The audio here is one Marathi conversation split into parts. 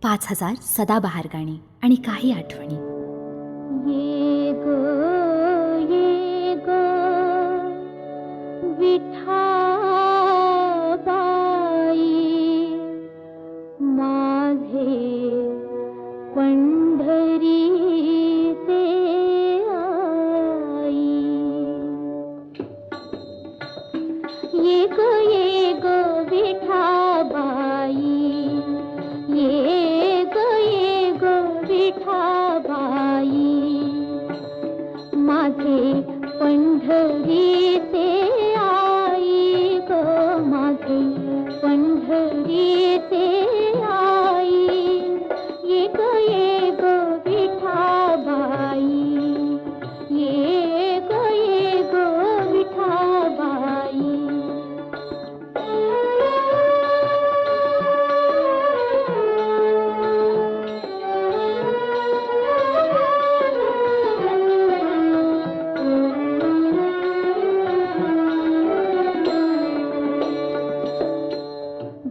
5000 सदाबहार गाणी आणि काही आठवणी. ये ग विठाबाई माझे पंढरीचे आई. ये ग विठाबाई, ये ग विठाबाई माझे पंढरीचे आई ग, माझे पंढरीचे आई. ये ग विठाबाई, ये ग विठाबाई.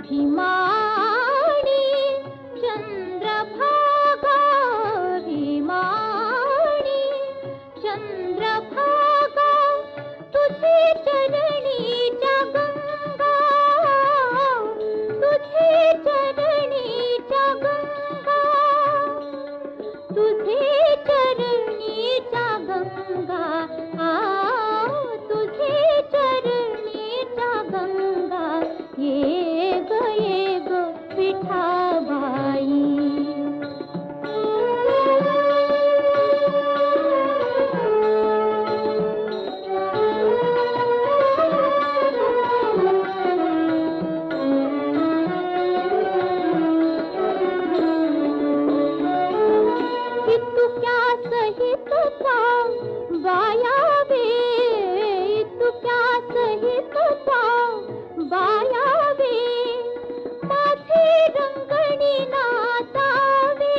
भीमानी चंद्रभागा, भीमानी चंद्रभागा तुझे चरणीच्या गंगा, तुझे चरणीच्या गंगा, तुझे चरणीच्या गंगा, तुझे चरणीच्या गंगा. ये ग विठाबाई. इतक्या सहित पाव बाया वे, इतक्या सहित पाव बाया वे माझे रंगणी नाचावे,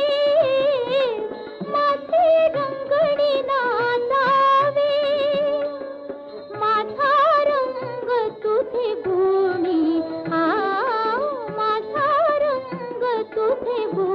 माझे रंगणी नाचावे. माझा रंग तुझे गुणी, माझा रंग तुझे गुणी.